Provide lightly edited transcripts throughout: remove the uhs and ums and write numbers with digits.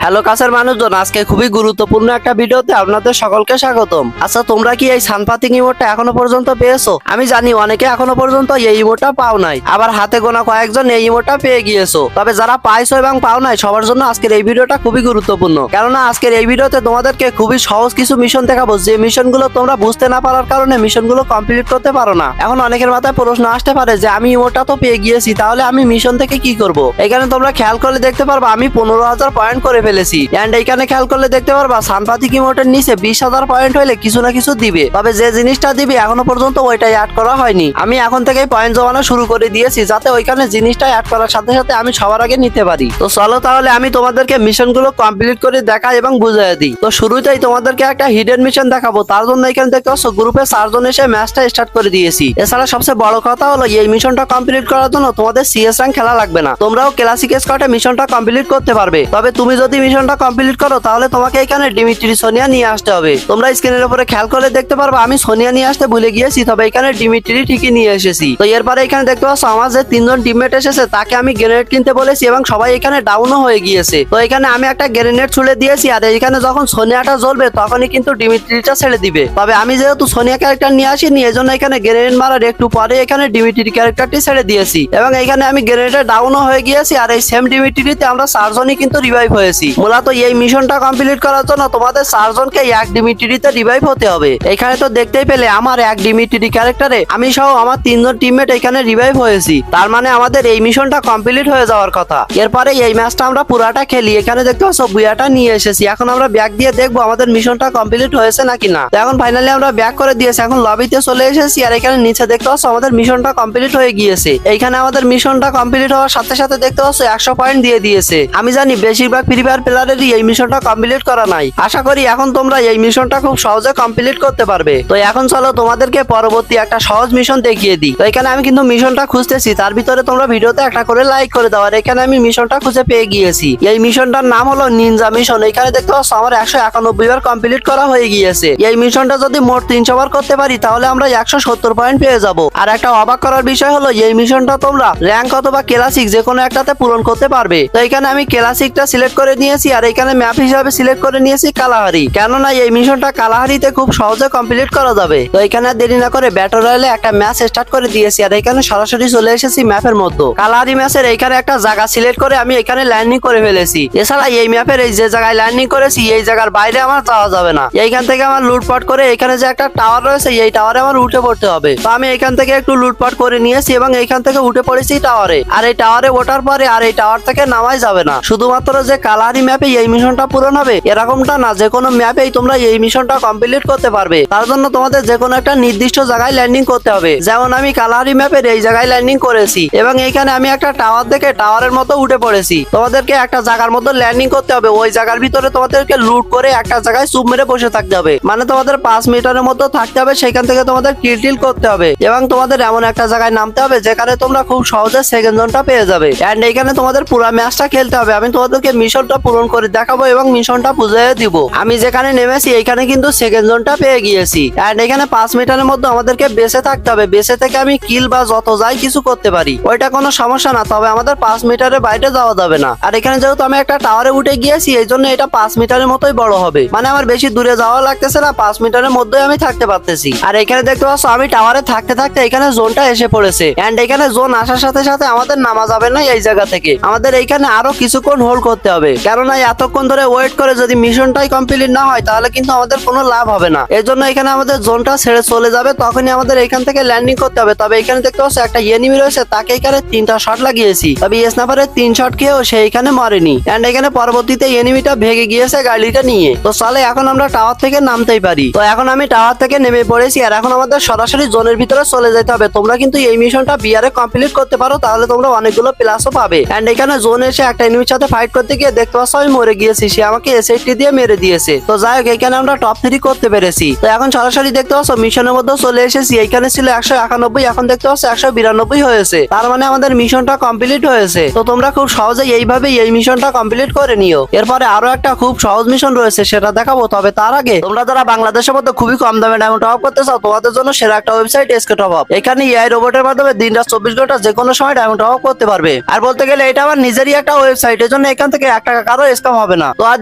Hello কাছের মানুষজন, আজকে খুবই গুরুত্বপূর্ণ একটা ভিডিওতে আপনাদের সকলকে স্বাগতম। আচ্ছা, তোমরা কি এই সানপাতিং ইমোটটা এখনো পর্যন্ত পেয়েছো? আমি জানি অনেকে এখনো পর্যন্ত এই ইমোটটা পাও নাই, আবার হাতে গোনা কয়েকজন এই ইমোটটা পেয়ে গিয়েছো। তবে যারা পাইছো এবং পাও নাই সবার জন্য আজকের এই ভিডিওটা খুবই গুরুত্বপূর্ণ, কেননা আজকের এই ভিডিওতে তোমাদেরকে খুবই সহজ কিছু মিশন দেখাবো, যে মিশনগুলো তোমরা বুঝতে না পারার কারণে মিশনগুলো কমপ্লিট করতে পারো না। এখন অনেকের মাথায় প্রশ্ন আসতে পারে যে আমি ইমোটটা তো পেয়ে গিয়েছি, তাহলে আমি মিশন থেকে কি করব? এখানে তোমরা খেয়াল করলে দেখতে পারবা আমি 15,000 পয়েন্ট করে ফেলেছি। এন্ড এখানে খেয়াল করলে দেখতে পারবা সানপাতিক ইমোটের নিচে 20,000 পয়েন্ট হইলে কিছু না কিছু দিবে, তবে যে জিনিসটা দিবে এখনো পর্যন্ত ওইটাই অ্যাড করা হয়নি। আমি এখন থেকেই পয়েন্ট জমানো শুরু করে দিয়েছি, যাতে ওইখানে জিনিসটা অ্যাড করার সাথে সাথে আমি সবার আগে নিতে পারি। তো চলো তাহলে আমি তোমাদেরকে মিশনগুলো কমপ্লিট করে দেখাই এবং বুঝিয়ে দিই। তো শুরুতেই তোমাদেরকে একটা হিডেন মিশন দেখাবো, তার জন্য এখানে দেখতে পাচ্ছ গ্রুপে 4 জন এসে ম্যাচটা স্টার্ট করে দিয়েছি। এছাড়া সবচেয়ে বড় কথা হলো এই মিশনটা কমপ্লিট করার জন্য তোমাদের সিএস র্যাঙ্ক খেলা লাগবে না, তোমরাও ক্লাসিক স্কোয়াডে মিশনটা কমপ্লিট করতে পারবে। তবে তুমি যদি মিশনটা কমপ্লিট করো তাহলে তোমাকে এখানে ডিমিট্রি সোনিয়া নিয়ে আসতে হবে। তোমরা স্ক্রিনের উপরে খেয়াল করে দেখতে পারবে আমি সোনিয়া নিয়ে আসতে ভুলে গিয়েছি, তবে এখানে ডিমিট্রি ঠিকই নিয়ে এসেছি। তো এরপরে এখানে দেখতে পাচ্ছ আমার যে 3 জন টিমমেট এসেছে তাকে আমি গ্রেনেড কিনতে বলেছি এবং সবাই এখানে ডাউনও হয়ে গিয়েছে। তো এখানে আমি একটা গ্রেনেড ছুড়ে দিয়েছি, আর এখানে যখন সোনিয়াটা জ্বলবে তখনই কিন্তু ডিমিট্রিটা ছেড়ে দিবে। তবে আমি যেহেতু সোনিয়া ক্যারেক্টার নিয়ে আসিনি, এজন্য এখানে গ্রেনেড মারার একটু পরে এখানে ডিমিট্রি ক্যারেক্টারটি ছেড়ে দিয়েছি এবং এখানে আমি গ্রেনেডে ডাউনও হয়ে গিয়েছি। আর এই সেম ডিমিট্রিতে আমরা 4 জনই কিন্তু রিভাইভ হয়েছি। মূলত এই মিশনটা কমপ্লিট করার জন্য তোমাদের 4 জনকে এক ডিমিট্রিতে রিভাইভ হতে হবে। এখানে তো দেখতেই পেলে আমার এক ডিমিট্রি ক্যারেক্টারে আমি সহ আমার 3 জন টিমমেট এখানে রিভাইভ হয়েছি, তার মানে আমাদের এই মিশনটা কমপ্লিট হয়ে যাওয়ার কথা। এরপরে এই ম্যাচটা আমরা পুরাটা খেলি। এখানে দেখতে পাচ্ছ বুয়াটা নিয়ে এসেছি, এখন আমরা ব্যাক দিয়ে দেখবো আমাদের মিশনটা কমপ্লিট হয়েছে নাকি না। তো এখন ফাইনালি আমরা ব্যাক করে দিয়েছি, এখন লবিতে চলে এসেছি। আর এখানে নিচে দেখতে পাচ্ছ আমাদের মিশনটা কমপ্লিট হয়ে গিয়েছে। এইখানে আমাদের মিশনটা কমপ্লিট হওয়ার সাথে সাথে দেখতে পাচ্ছ 100 পয়েন্ট দিয়ে দিয়েছে। আমি জানি বেশিরভাগ ফ্রি ফায়ার প্লেয়ারেরই এই মিশনটা কমপ্লিট করা নাই। আশা করি এখন তোমরা এই মিশনটা খুব সহজে কমপ্লিট করতে পারবে। তো এখন চলো তোমাদেরকে পরবর্তী একটা সহজ মিশন দেখিয়ে দিই। তো এখানে আমি কিন্তু মিশনটা খুঁজতেছি, তার ভিতরে তোমরা ভিডিওতে একটা করে লাইক করে দাও। আর এখানে আমি মিশনটা খুঁজে পেয়ে গিয়েছি। এই মিশনটার নাম হলো নিনজা মিশন। এখানে দেখতে পাচ্ছ আমার 191 বার কমপ্লিট করা হয়ে গিয়েছে। এই মিশনটা যদি মোট 300 বার করতে পারি তাহলে আমরা 170 পয়েন্ট পেয়ে যাব। আর একটা অবাক করার বিষয় হলো এই মিশনটা তোমরা র্যাঙ্ক অথবা ক্লাসিক যে কোনো একটাতে পূরণ করতে পারবে। তো এখানে আমি ক্লাসিকটা সিলেক্ট করে নিয়েছি, আর এখানে ম্যাপ হিসাবে সিলেক্ট করে নিয়েছি কালাহারি, কেননা এই মিশনটা কালাহারিতে খুব সহজে কমপ্লিট করা যাবে। তো এখানে দেরি না করে ব্যাটল রয়্যালে একটা ম্যাচ স্টার্ট করে দিয়েছি, আর এখানে সরাসরি চলে এসেছি ম্যাপের মধ্যে। কালাহারি ম্যাচের এইখানে একটা জায়গা সিলেক্ট করে আমি এখানে ল্যান্ডিং করে ফেলেছি। এছাড়া এই ম্যাপের এই যে জায়গায় ল্যান্ডিং করেছি এই জায়গার বাইরে আমার যাওয়া যাবে না। এইখান থেকে আমার লুটপাট করে এখানে যে একটা টাওয়ার রয়েছে এই টাওয়ারে আমার উঠে পড়তে হবে। তো আমি এখান থেকে একটু লুটপাট করে নিয়েছি এবং এইখান থেকে উঠে পড়েছি টাওয়ারে। আর এই টাওয়ারে ওঠার পরে আর এই টাওয়ার থেকে নামাই যাবে না। শুধুমাত্র যে কালাহারি ম্যাপে এই মিশনটা পূরণ হবে এরকমটা না, যে কোনো ম্যাপেই তোমরা এই মিশনটা কমপ্লিট করতে পারবে। তার জন্য তোমাদের যে কোনো একটা নির্দিষ্ট জায়গায় ল্যান্ডিং করতে হবে। যেমন আমি কালাহারি ম্যাপের এই জায়গায় ল্যান্ডিং করেছি এবং এইখানে আমি একটা টাওয়ার দেখে টাওয়ারের মতো উঠে পড়েছি। তোমাদেরকে একটা জায়গার মতো ল্যান্ডিং করতে হবে, ওই জায়গার ভিতরে তোমাদেরকে লুট করে একটা জায়গায় চুপ মেরে বসে থাকতে হবে। মানে তোমাদের 5 মিটারের মতো থাকতে হবে, সেখান থেকে তোমাদের কিল টিল করতে হবে এবং তোমাদের এমন একটা জায়গায় নামতে হবে যেখানে তোমরা খুব সহজে সেকেন্ড জোনটা পেয়ে যাবে। এন্ড এইখানে তোমাদের পুরো ম্যাচটা খেলতে হবে। আমি তোমাদেরকে মিশনটা পূরণ করে দেখাবো এবং মিশনটা বুঝিয়ে দিব। আমি যেখানে নেমেছি এইখানে কিন্তু সেকেন্ড জোনটা পেয়ে গিয়েছি। এন্ড এখানে 5 মিটারের মধ্যে আমাদেরকে বেঁচে থাকতে হবে। বেঁচে থেকে আমি কিল বা যত যাই কিছু করতে পারি, ওইটা কোনো সমস্যা না, তবে আমাদের 5 মিটারের বাইরে যাওয়া যাবে না। আর এখানে যেহেতু আমি একটা টাওয়ারে উঠে গিয়েছি এই জন্য এটা 5 মিটারের মতোই বড় হবে, মানে আমার বেশি দূরে যাওয়া লাগতেছে না, 5 মিটারের মধ্যেই আমি থাকতে পারতেছি। আর এখানে দেখতে পাচ্ছ আমি টাওয়ারে থাকতে থাকতে এখানে জোনটা এসে পড়েছে। এন্ড এখানে জোন আসার সাথে সাথে আমাদের নামা যাবে না এই জায়গা থেকে, আমাদের এইখানে আরো কিছুক্ষণ হোল্ড করতে হবে, কেননা এতক্ষণ ধরে ওয়েট করে যদি মিশনটাই কমপ্লিট না হয় তাহলে কিন্তু আমাদের কোনো লাভ হবে না। এর জন্য এখানে আমাদের জোনটা ছেড়ে চলে যাবে, তখনই আমাদের এখান থেকে ল্যান্ডিং করতে হবে। তবে এখানে দেখতে পাচ্ছ একটা এনিমি রয়েছে, তাকে এখানে 3টা শট লাগিয়েছি, তবে স্নাইপারের 3 শট খেয়েও সে এখানে মরেনি। এন্ড এখানে পরবর্তীতে এনিমিটা ভেগে গিয়েছে গাড়িটা নিয়ে। তো চলে এখন আমরা টাওয়ার থেকে নামতেই পারি। তো এখন আমি টাওয়ার থেকে নেমে পড়েছি, আর এখন আমাদের সরাসরি জোনের ভিতরে চলে যেতে হবে। তোমরা কিন্তু এই মিশনটা বিয়ারে কমপ্লিট করতে পারো, তাহলে তোমরা অনেকগুলো প্লাসও পাবে। এন্ড এখানে জোন এসে একটা এনিমির সাথে ফাইট করতে গিয়ে দেখতে পাচ্ছ আমি মরে গিয়েছি, সে আমাকে এসএসটি দিয়ে মেরে দিয়েছে। তো যাই হোক এখানে আমরা টপ 3 করতে পেরেছি। তো এখন সরাসরি দেখতে পাচ্ছ মিশনের মধ্যে চলে এসেছি। এখানে ছিল 191, এখন দেখতে পাচ্ছ 192 হয়েছে, তার মানে আমাদের মিশনটা কমপ্লিট হয়েছে। তো তোমরা খুব সহজে এইভাবে এই মিশনটা কমপ্লিট করে নিও। এরপরে আরো একটা খুব সহজ মিশন রয়েছে, সেটা দেখাবো। তবে তার আগে তোমরা যারা বাংলাদেশের মধ্যে খুবই কম দামে ডায়মন্ড টপ আপ করতে চাও তোমাদের জন্য সেরা একটা ওয়েবসাইট এসকে টপ আপ। এখানে এআই রোবটের মাধ্যমে দিন রাত 24 ঘন্টা যে কোনো সময় ডায়মন্ড টপ আপ করতে পারবে। আর বলতে গেলে এটা আমার নিজেরই একটা ওয়েবসাইট, এর জন্য এখান থেকে 1 টাকা কারো স্ক্যাম হবে না। তো আর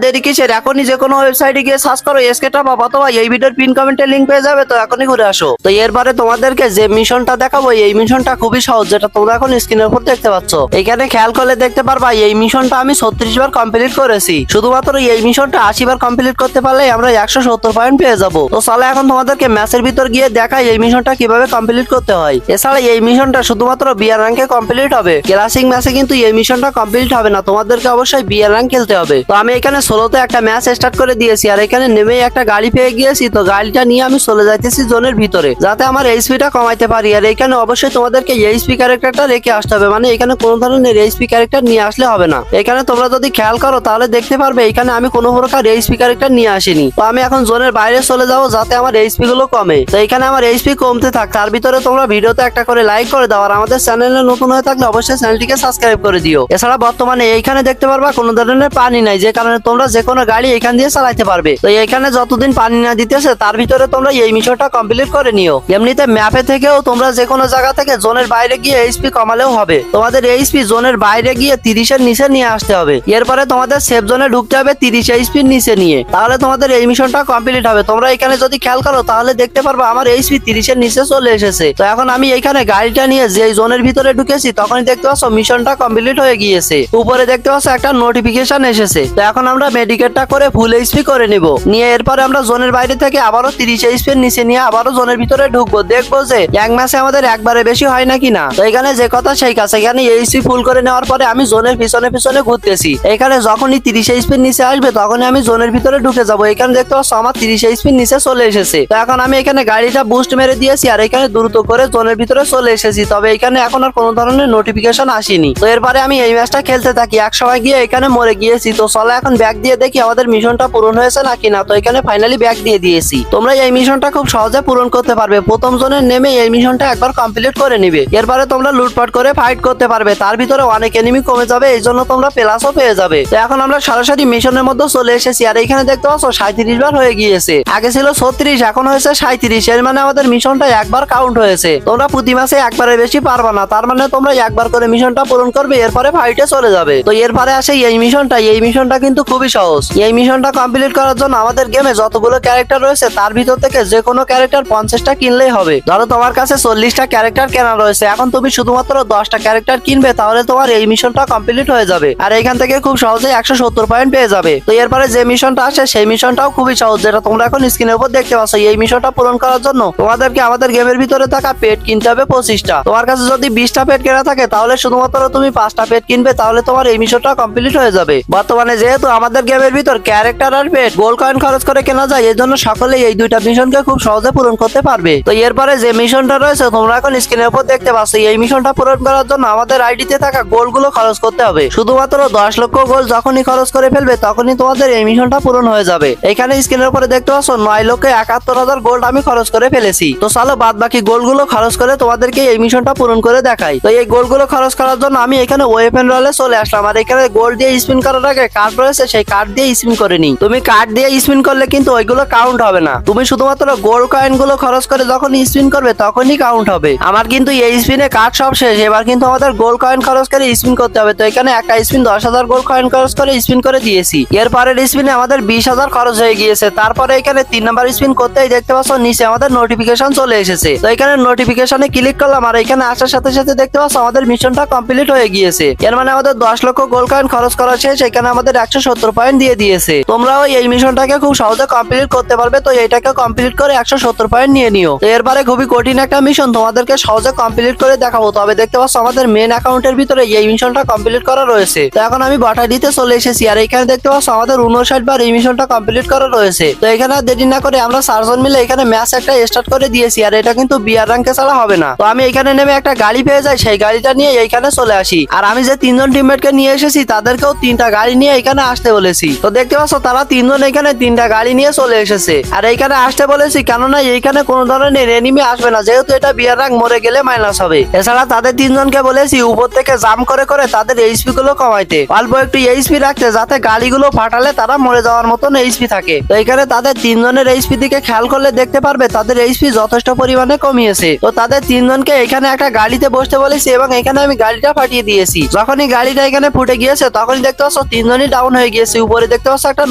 দেরি কিসের, এখনই যে কোনো ওয়েবসাইটে গিয়ে সার্চ করো এসকে টপ আপ, অথবা এই ভিডিওর পিন কমেন্টে লিংক পেয়ে যাবে। তো এখনই ঘুরে আসো। তো এরপরে তোমাদেরকে যে মিশনটা দেখাবো এই মিশনটা খুবই সহজ, যেটা তোমরা এখন স্ক্রিনের উপর দেখতে পাচ্ছ। এখানে খেয়াল করলে দেখতে পারবা এই মিশনটা আমি 36 বার কমপ্লিট করেছি। শুধুমাত্র এই মিশনটা 80 বার কমপ্লিট করতে পারলে আমরা 170 পয়েন্ট পেয়ে যাবো। তো চলো এখন তোমাদেরকে ম্যাচের ভিতর গিয়ে দেখাই এই মিশনটা কিভাবে কমপ্লিট করতে হয়। এছাড়া এই মিশনটা শুধুমাত্র বিয়ার র্যাঙ্কে কমপ্লিট হবে, ক্লাসিক ম্যাচে কিন্তু এই মিশনটা কমপ্লিট হবে না, তোমাদেরকে অবশ্যই বিয়ার র্যাঙ্ক খেলতে হবে। তো আমি এখানে সোলোতে একটা ম্যাচ স্টার্ট করে দিয়েছি, আর এখানে নেমে একটা গাড়ি পেয়ে গিয়েছি। তো গাড়িটা নিয়ে আমি চলে যাইতেছি জোনের ভিতরে, যাতে আমার এইচপিটা কমাইতে পারি। আর এখানে অবশ্যই তোমাদেরকে এইচপি ক্যারেক্টারটা রেখে আসতে হবে, মানে এখানে কোনো ধরনের এইচপি ক্যারেক্টার নিয়ে আসলে হবে না। এখানে তোমরা যদি খেয়াল করো তাহলে দেখতে পারবে এখানে আমি কোনো প্রকার এইচপি ক্যারেক্টার নিয়ে আসিনি। তো আমি এখন জোনের বাইরে চলে যাবো, যাতে আমার এইচপি গুলো কমে। তো এখানে আমার এইচপি কমতে থাক, তার ভিতরে তোমরা ভিডিওতে একটা করে লাইক করে দাও, আর আমাদের চ্যানেলে নতুন হয়ে থাকলে অবশ্যই চ্যানেলটিকে সাবস্ক্রাইব করে দিও। এছাড়া বর্তমানে এইখানে দেখতে পারবা কোনো ধরনের পানি নাই, যে কারণে তোমরা যে কোনো গাড়ি এখান দিয়ে চালাইতে পারবে। তো এইখানে যতদিন পানি না দিতেছে তার ভিতরে তোমরা এই মিশনটা কমপ্লিট করে নিও। এমনিতে ম্যাপে থেকেও তোমরা যে কোনো জায়গা থেকে জোনের বাইরে গিয়ে এইচপি কমালেও হবে। তোমাদের এইচপি জোনের বাইরে গিয়ে 30 এর নিচে নিয়ে আসতে হবে। এরপরে তোমাদের সেফ জোনে ঢুকতে হবে 30 এইচপির নিচে নিয়ে, তাহলে তোমাদের এই মিশনটা কমপ্লিট হবে। তোমরা এখানে যদি খেয়াল করো তাহলে দেখতে পারবা আমার এইচপি 30 এর নিচে চলে এসেছে। তো এখন আমি এইখানে গাড়িটা নিয়ে যে জোনের ভিতরে ঢুকেছি তখনই দেখতে পাচ্ছ মিশনটা কমপ্লিট হয়ে গিয়েছে। উপরে দেখতে পাচ্ছ একটা নোটিফিকেশন এসেছে। তো এখন আমরা মেডিকেটটা করে ফুল এইচপি করে নিব, নিয়ে এরপরে আমরা জোনের বাইরে থেকে আবারও 30 এইচপির নিচে নিয়ে আবারও জোনের ভিতরে ঢুকবো, দেখবো যে এক মাসে আমাদের একবারে বেশি হয় নাকি না। তো এখানে যে কথা সেই কাছে, এখানে এইচপি ফুল করে নেওয়ার পরে আমি জোনের পিছনে পিছনে ঘুরতেছি। এখানে যখনই 30 এইচপির নিচে আসবে তখনই আমি জোনের ভিতরে ঢুকে যাবো। এখানে দেখতে পাচ্ছ আমার 30 এইচপির নিচে চলে এসেছে। তো এখন আমি এখানে গাড়িটা বুস্ট মেরে দিয়েছি, আর এখানে দ্রুত করে জোনের ভিতরে চলে এসেছি। তবে এখানে এখন আর কোনো ধরনের নোটিফিকেশন আসেনি। তো এরপরে আমি এই ম্যাচটা খেলতে থাকি, এক সময় গিয়ে এখানে মরে গিয়েছি। তো চলো এখন ব্যাক দিয়ে দেখি আমাদের মিশনটা পূরণ হয়েছে নাকি না। তো এখানে ফাইনালি ব্যাক দিয়ে দিয়েছি। তোমরা এই মিশনটা খুব সহজে পূরণ করতে পারবে। প্রথম জোনে নেমে এই মিশনটা একবার কমপ্লিট করে নিবে, এরপরে তোমরা লুটপাট করে ফাইট করতে পারবে। তার ভিতরে অনেক এনিমি কমে যাবে, এই জন্য তোমরা প্লাসও পেয়ে যাবে। তো এখন আমরা সরাসরি মিশনের মধ্যে চলে এসেছি, আর এখানে দেখতে পাচ্ছ 37 বার হয়ে গিয়েছে। আগে ছিল 36, এখন হয়েছে 37। এর মানে আমাদের মিশনটা একবার কাউন্ট হয়েছে। তোমরা প্রতি মাসে একবারের বেশি পারবা না, তার মানে তোমরা একবার করে মিশনটা পূরণ করবে, এরপরে ফাইটে চলে যাবে। তো এরপরে আসে এই মিশনটা কিন্তু খুবই সহজ। এই মিশনটা কমপ্লিট করার জন্য আমাদের গেমে যতগুলো ক্যারেক্টার রয়েছে তার ভিতর থেকে যে কোনো ক্যারেক্টার 50টা কিনলেই হবে। ধরো তোমার কাছে 40টা ক্যারেক্টার কেনা রয়েছে, এখন তুমি শুধুমাত্র 10টা ক্যারেক্টার কিনবে, তাহলে তোমার এই মিশনটা কমপ্লিট হয়ে যাবে। আর এখান থেকে খুব সহজে 170 পয়েন্ট পেয়ে যাবে। তো এরপরে যে মিশনটা আসে সেই মিশনটাও খুবই সহজ, যেটা তোমরা এখন স্ক্রিনের উপর দেখতে পাচ্ছ। এই মিশনটা পূরণ করার জন্য তোমাদেরকে আমাদের গেমের ভিতরে থাকা পেট কিনতে হবে 25টা। তোমার কাছে যদি 20টা পেট কেনা থাকে তাহলে শুধুমাত্র তুমি 5টা পেট কিনবে, তাহলে তোমার এই মিশনটা কমপ্লিট হয়ে যাবে। বর্তমানে যেহেতু আমাদের গেমের ভিতর ক্যারেক্টার আর পেট গোল্ড কয়েন খরচ করে কেনা যায়, এই জন্য সকলে এই দুইটা মিশনকে খুব সহজে পূরণ করতে পারবে। তো এরপরে যে মিশনটা রয়েছে তোমরা এখন স্ক্রিনের উপর দেখতে পাচ্ছ। এই মিশনটা পূরণ করার জন্য আমাদের আইডিতে থাকা গোল্ড গুলো খরচ করতে হবে। শুধুমাত্র 10 লক্ষ গোল্ড যখনই খরচ করে ফেলবে তখনই তোমাদের এই মিশনটা পূরণ হয়ে যাবে। এখানে স্ক্রিনের উপরে দেখতে পাচ্ছ 9,71,000 গোল্ড আমি খরচ করে ফেলেছি। তো চলো বাদ বাকি গোল্ড গুলো খরচ করে তোমাদেরকে এই মিশনটা পূরণ করে দেখাই। তো এই গোল্ড গুলো খরচ করার জন্য আমি এখানে ওয়েপেন রলে চলে আসলাম, আর এখানে গোল্ড দিয়ে স্পিন করার আগে কার্ড রয়েছে, সেই কার্ড দিয়ে স্পিন করে নি। তুমি কার্ড দিয়ে স্পিন করলে কিন্তু ওইগুলো কাউন্ট হবে না, তুমি শুধুমাত্র গোল্ড কয়েন গুলো খরচ করে যখন স্পিন করবে তখনই কাউন্ট হবে। আমার কিন্তু এই স্পিনে কার্ড সব শেষ, এবার কিন্তু আমাদের গোল্ড কয়েন খরচ করে স্পিন করতে হবে। তো এখানে একটা স্পিন 10,000 গোল্ড কয়েন খরচ করে স্পিন করে দিয়েছি। এরপরের স্পিনে আমাদের 20,000 খরচ হয়ে গিয়েছে। তারপরে এখানে 3 নাম্বার স্পিন করতেই দেখতে পাচ্ছ নিচে আমাদের নোটিফিকেশন চলে এসেছে। তো এখানে নোটিফিকেশনে ক্লিক করলাম, আর এখানে আসার সাথে সাথে দেখতে পাচ্ছ আমাদের মিশনটা কমপ্লিট হয়ে গিয়েছে। এর মানে আমাদের 10 লক্ষ গোল্ড কয়েন খরচ করা শেষ, এখানে আমাদের 170 পয়েন্ট দিয়ে দিয়েছে। তোমরাও এই মিশনটাকে খুব সহজে কমপ্লিট করতে পারবে। তো এইটাকে কমপ্লিট করে 170 পয়েন্ট নিয়ে নিও। তো এরপরে খুবই কঠিন একটা মিশন তোমাদেরকে সহজে কমপ্লিট করে দেখাবো। তবে দেখতে পাচ্ছ আমাদের মেন অ্যাকাউন্টের ভিতরে এই মিশনটা কমপ্লিট করা রয়েছে। তো এখন আমি বাটা দিতে চলে এসেছি, আর এখানে দেখতে পাচ্ছ আমাদের 59 বার এই মিশনটা কমপ্লিট করা রয়েছে। তো এখানে দেরি না করে আমরা 4 জন মিলে এখানে ম্যাচ একটা স্টার্ট করে দিয়েছি, আর এটা কিন্তু বিয়ার র্যাঙ্কে ছাড়া হবে না। তো আমি এখানে নেমে একটা গাড়ি পেয়ে যাই, সেই গাড়িটা নিয়ে এইখানে চলে আসি। আর আমি যে 3 জন টিমমেটকে নিয়ে এসেছি তাদেরকেও 3টা গাড়ি নিয়ে এখানে আসতে বলেছি। তো দেখতে পাচ্ছ তারা 3 জন এখানে 3টা গাড়ি নিয়ে চলে এসেছে। আর এইখানে আসতে বলেছি কেননা এইখানে কোনো ধরনের এনিমি আসবে না, যেহেতু এটা বিয়ার র্যাঙ্ক, মরে গেলে মাইনাস হবে। এছাড়া তাদের 3 জনকে বলেছি উপর থেকে জাম্প করে করে তাদের এইচপি গুলো কমাইতে, অল্প একটু এইচপি রাখতে, যাতে গাড়িগুলো ফাটালে তারা মরে যাওয়ার মতন এইচপি থাকে। তো এখানে তাদের 3 জনের এইচপি দিকে খেয়াল করলে দেখতে পারবে তাদের এইচপি যথেষ্ট পরিমাণে কমিয়েছে। তো তাদের 3 জনকে এখানে একটা গাড়িতে বসতে বলেছি এবং এখানে আমি গাড়িটা ফাটিয়ে দিয়েছি। যখনই গাড়িটা এখানে ফুটে গিয়েছে তখনই দেখতে পাচ্ছ তিনজনই ডাউন হয়ে গিয়েছে। উপরে দেখতে পাচ্ছ একটা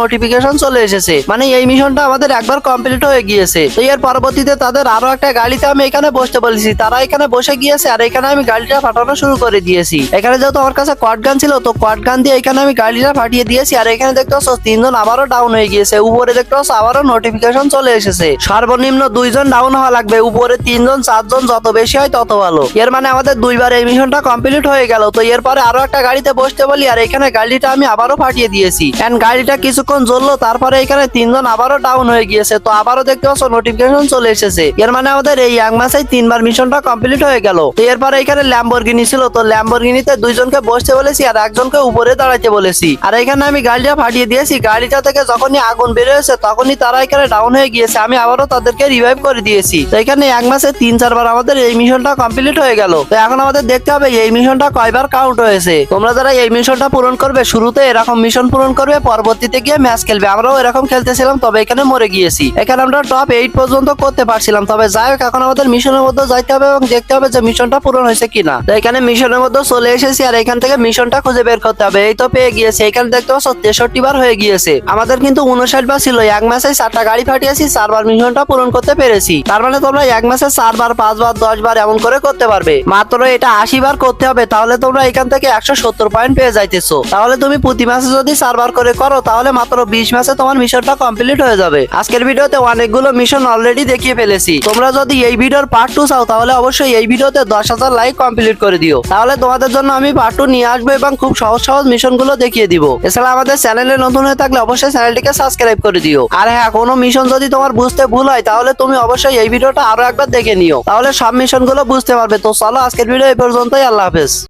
নোটিফিকেশন চলে এসেছে, মানে এই মিশনটা আমাদের একবার কমপ্লিট হয়ে গিয়েছে। তো এর পরবর্তীতে তাদের আরো একটা গাড়িতে আমি এখানে বসতে বলেছি, তারা এখানে বসে গিয়েছে আর এখানে আমি গাড়িটা ফাটানো শুরু করে দিয়েছি। এখানে যেহেতু আমার কাছে কোয়াড গান ছিল, তো কোয়াড গান দিয়ে এখানে আমি গাড়িটা ফাটিয়ে দিয়েছি। আর এখানে দেখতে পাচ্ছ তিনজন আবারও ডাউন হয়ে গিয়েছে। উপরে দেখতে পাচ্ছ আবারও নোটিফিকেশন চলে এসেছে, সর্বনিম্ন 2জন ডাউন হওয়া লাগবে, উপরে 3জন 4জন যত বেশি হয় তত ভালো। এর মানে আমাদের 2বার এই মিশনটা কমপ্লিট হয়ে গেল। তো এরপরে আরো একটা গাড়িতে বসতে বলি আর এখানে গাড়িটা আমি আবারও ফাটিয়ে দিয়েছি। এন্ড গাড়িটা কিছুক্ষণ জ্বললো, তারপরে এখানে 3জন আবারও ডাউন হয়ে গিয়েছে। তো আবারও দেখতে পাচ্ছ নোটিফিকেশন চলে এসেছে। এর মানে আমাদের এই এক মাসেই 3বার মিশনটা কমপ্লিট হয়ে গেল। তো এরপরে এখানে ল্যাম্বরগিনি ছিল, তো ল্যাম্বরগিনিতে 2জনকে বসতে বলেছি আর একজনকে উপরে দাঁড়াইতে বলেছি। আর এখানে আমি গাড়িটা ফাটিয়ে দিয়েছি। গাড়িটা থেকে যখনই আগুন বের হয়েছে তখনই তারা এখানে ডাউন হয়ে গিয়েছে, আমি আবারও তাদেরকে রিভাইভ করে দিয়েছি। তো এখানে এক মাসে 3-4বার আমাদের এই মিশনটা কমপ্লিট হয়ে গেল। তো এখন আমাদের দেখতে হবে এই মিশনটা কয়বার কাউন্ট হয়েছে। তোমরা যারা এই মিশনটা পূরণ করবে, শুরুতে এরকম মিশন পূরণ করবে, পরবর্তীতে গিয়ে ম্যাচ খেলবে। আমরাও এরকম খেলতেছিলাম, তবে এখানে মরে গিয়েছি। এখানে আমরা টপ 8 পর্যন্ত করতে পারছিলাম। তবে যাই হোক, এখন আমাদের মিশনের মধ্যে যাইতে হবে এবং দেখতে হবে যে মিশনটা পূরণ হয়েছে কিনা। তো এখানে মিশনের মধ্যে চলে এসেছি আর এখান থেকে মিশনটা খুঁজে বের করতে হবে। এই তো পেয়ে গিয়েছে। এখানে দেখতে পাচ্ছ 63 বার হয়ে গিয়েছে। আমাদের কিন্তু 59 বার ছিল। এক মাসে 4টা গাড়ি ফাটিয়েছি, 4বার মিশনটা পূরণ করতে পেরেছি। তার মানে তোমরা এক মাসে 4বার, 5বার, 10 বার এমন করে করতে পারবে। মাত্র এটা 80 বার করতে হবে, তাহলে তোমরা এখান থেকে 170 পয়েন্ট পেয়ে যাইতেছো। তাহলে তুমি প্রতি মাসে যদি 4বার করে করো, তাহলে মাত্র 20 মাসে তোমার মিশনটা কমপ্লিট হয়ে যাবে। আজকের ভিডিওতে অনেকগুলো মিশন অলরেডি দেখিয়ে ফেলেছি। তোমরা যদি এই ভিডিওর পার্ট 2 চাও, তাহলে অবশ্যই এই ভিডিওতে 10,000 লাইক কমপ্লিট করে দিও। তাহলে তোমাদের জন্য আমি পার্ট 2 নিয়ে আসবো এবং খুব সহজ সহজ মিশন গুলো দেখিয়ে দিব। এছাড়া আমাদের চ্যানেলে নতুন হয়ে থাকলে অবশ্যই চ্যানেলটিকে সাবস্ক্রাইব করে দিও। আর হ্যাঁ, কোনো মিশন যদি তোমার বুঝতে ভুল হয়, তাহলে তুমি অবশ্যই এই ভিডিওটা আরো একবার দেখে নিও, তাহলে সব মিশন গুলো বুঝতে পারবে। তো চলো, আজকের ভিডিও এই পর্যন্তই। আল্লাহ হাফেজ।